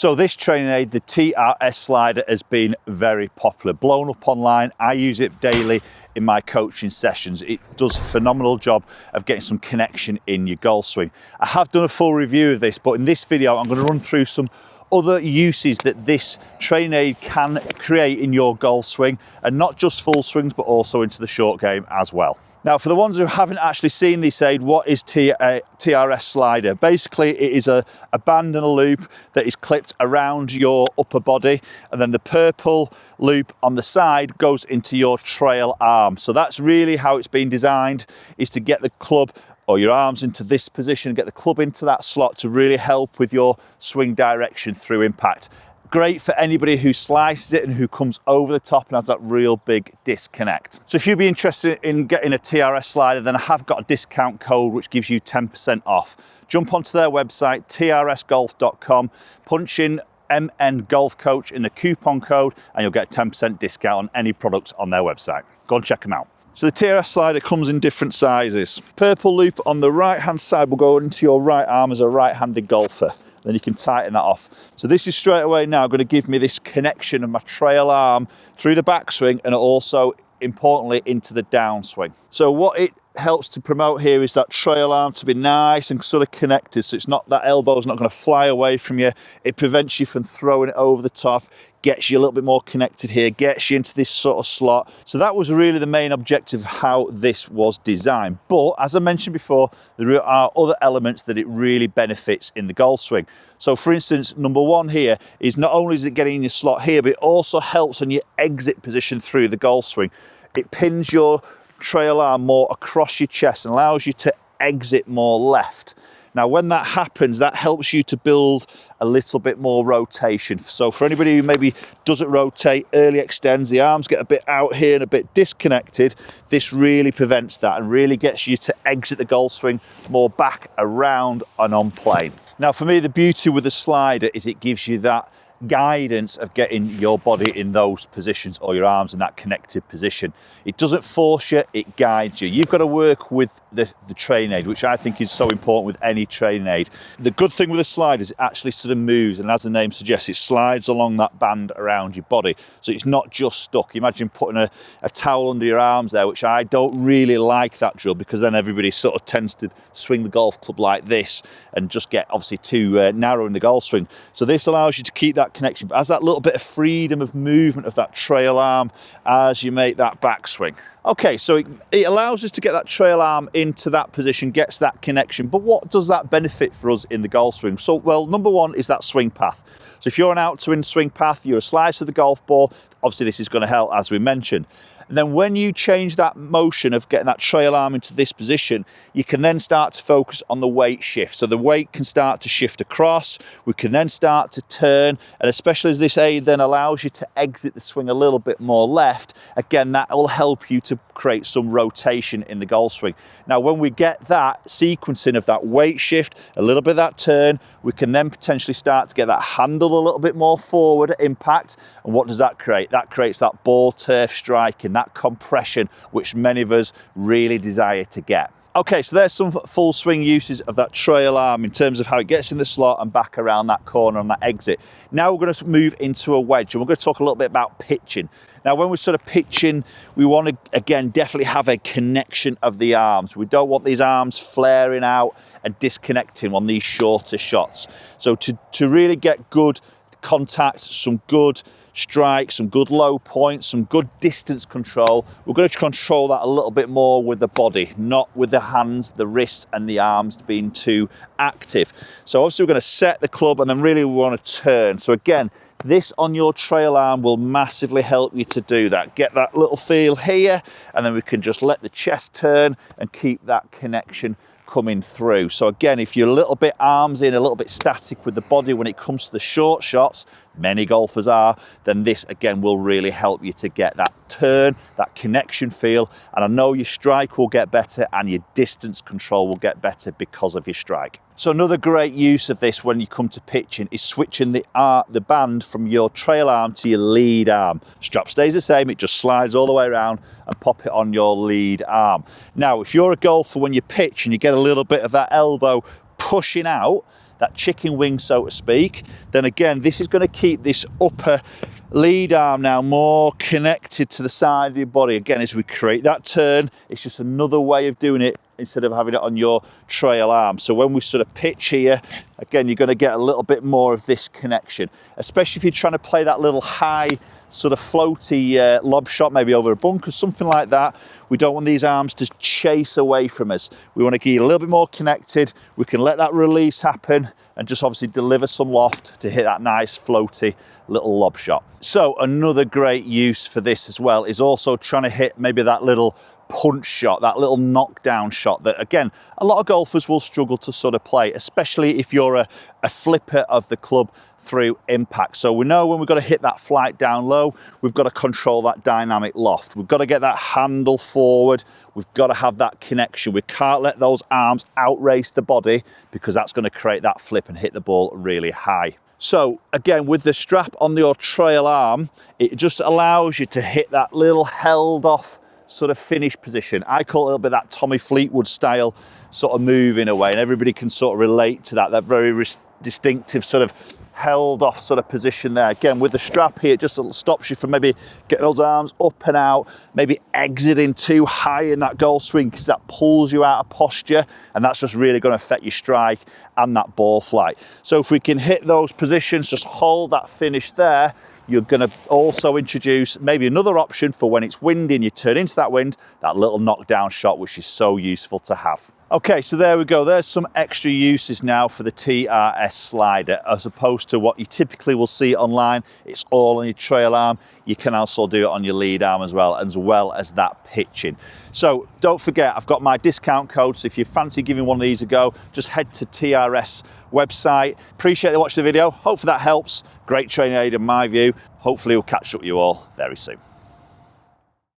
So this training aid, the TRS Slider, has been very popular, blown up online. I use it daily in my coaching sessions. It does a phenomenal job of getting some connection in your golf swing. I have done a full review of this, but in this video, I'm going to run through some other uses that this training aid can create in your golf swing, and not just full swings, but also into the short game as well. Now, for the ones who haven't actually seen this aid, what is TRS Slider? Basically, it is a band and a loop that is clipped around your upper body, and then the purple loop on the side goes into your trail arm. So that's really how it's been designed, is to get the club or your arms into this position, get the club into that slot to really help with your swing direction through impact. Great for anybody who slices it and who comes over the top and has that real big disconnect. So if you'd be interested in getting a TRS Slider, then I have got a discount code which gives you 10% off. Jump onto their website, trsgolf.com, punch in MN Golf Coach in the coupon code, and you'll get a 10% discount on any products on their website. Go and check them out. So the TRS Slider comes in different sizes. Purple loop on the right hand side will go into your right arm as a right-handed golfer. Then you can tighten that off. So this is straight away now going to give me this connection of my trail arm through the backswing, and also importantly into the downswing. So what it helps to promote here is that trail arm to be nice and sort of connected, so it's not, that elbow's not going to fly away from you. It prevents you from throwing it over the top, gets you a little bit more connected here, gets you into this sort of slot. So that was really the main objective of how this was designed. But as I mentioned before, there are other elements that it really benefits in the golf swing. So for instance, number one here is not only is it getting in your slot here, but it also helps on your exit position through the golf swing. It pins your trail arm more across your chest and allows you to exit more left. Now, when that happens, that helps you to build a little bit more rotation. So for anybody who maybe doesn't rotate, early extends, the arms get a bit out here and a bit disconnected, this really prevents that and really gets you to exit the golf swing more back, around and on plane. Now, for me, the beauty with the slider is it gives you that guidance of getting your body in those positions, or your arms in that connected position. It doesn't force you, it guides you. You've got to work with the training aid, which I think is so important with any training aid. The good thing with the slide is it actually sort of moves, and as the name suggests, it slides along that band around your body. So it's not just stuck. Imagine putting a towel under your arms there, which I don't really like that drill, because then everybody sort of tends to swing the golf club like this and just get obviously too narrow in the golf swing. So this allows you to keep that connection, but has that little bit of freedom of movement of that trail arm as you make that backswing. Okay, so it allows us to get that trail arm into that position, gets that connection. But what does that benefit for us in the golf swing? So, well, number one is that swing path. So if you're an out-to-in swing path, you're a slice of the golf ball, obviously this is going to help, as we mentioned. And then when you change that motion of getting that trail arm into this position, you can then start to focus on the weight shift. So the weight can start to shift across, we can then start to turn, and especially as this aid then allows you to exit the swing a little bit more left, again, that will help you to create some rotation in the golf swing. Now, when we get that sequencing of that weight shift, a little bit of that turn, we can then potentially start to get that handle a little bit more forward at impact. And what does that create? That creates that ball turf striking, that compression, which many of us really desire to get. Okay, so there's some full swing uses of that trail arm in terms of how it gets in the slot and back around that corner on that exit. Now we're going to move into a wedge, and we're going to talk a little bit about pitching. Now, when we're sort of pitching, we want to, again, definitely have a connection of the arms. We don't want these arms flaring out and disconnecting on these shorter shots. So to really get good contact, some good strikes, some good low points, some good distance control, we're going to control that a little bit more with the body, not with the hands, the wrists and the arms being too active. So obviously we're going to set the club, and then really we want to turn. So again, this on your trail arm will massively help you to do that. Get that little feel here, and then we can just let the chest turn and keep that connection coming through. So again, if you're a little bit arms in, a little bit static with the body when it comes to the short shots, many golfers are, then this again will really help you to get that turn, that connection feel, and I know your strike will get better and your distance control will get better because of your strike. So another great use of this when you come to pitching is switching the band from your trail arm to your lead arm. Strap stays the same, it just slides all the way around, and pop it on your lead arm. Now, if you're a golfer, when you pitch and you get a little bit of that elbow pushing out, that chicken wing, so to speak, then again, this is going to keep this upper lead arm now more connected to the side of your body. Again, as we create that turn, it's just another way of doing it instead of having it on your trail arm. So when we sort of pitch here, again, you're going to get a little bit more of this connection, especially if you're trying to play that little high sort of floaty lob shot, maybe over a bunker, something like that. We don't want these arms to chase away from us. We want to get a little bit more connected. We can let that release happen and just obviously deliver some loft to hit that nice floaty little lob shot. So another great use for this as well is also trying to hit maybe that little punch shot, that little knockdown shot that, again, a lot of golfers will struggle to sort of play, especially if you're a flipper of the club through impact. So we know when we've got to hit that flight down low, we've got to control that dynamic loft. We've got to get that handle forward. We've got to have that connection. We can't let those arms outrace the body because that's going to create that flip and hit the ball really high. So again, with the strap on your trail arm, it just allows you to hit that little held off sort of finish position. I call it a little bit that Tommy Fleetwood style sort of move in a way, and everybody can sort of relate to that very distinctive sort of held off sort of position there. Again, with the strap here, it just stops you from maybe getting those arms up and out, maybe exiting too high in that golf swing because that pulls you out of posture, and that's just really going to affect your strike and that ball flight. So if we can hit those positions, just hold that finish there, you're going to also introduce maybe another option for when it's windy and you turn into that wind, that little knockdown shot, which is so useful to have. Okay, so there we go. There's some extra uses now for the TRS Slider, as opposed to what you typically will see online. It's all on your trail arm. You can also do it on your lead arm as well as that pitching. So don't forget, I've got my discount code. So if you fancy giving one of these a go, just head to TRS website. Appreciate you watching the video. Hopefully that helps. Great training aid in my view. Hopefully we'll catch up with you all very soon.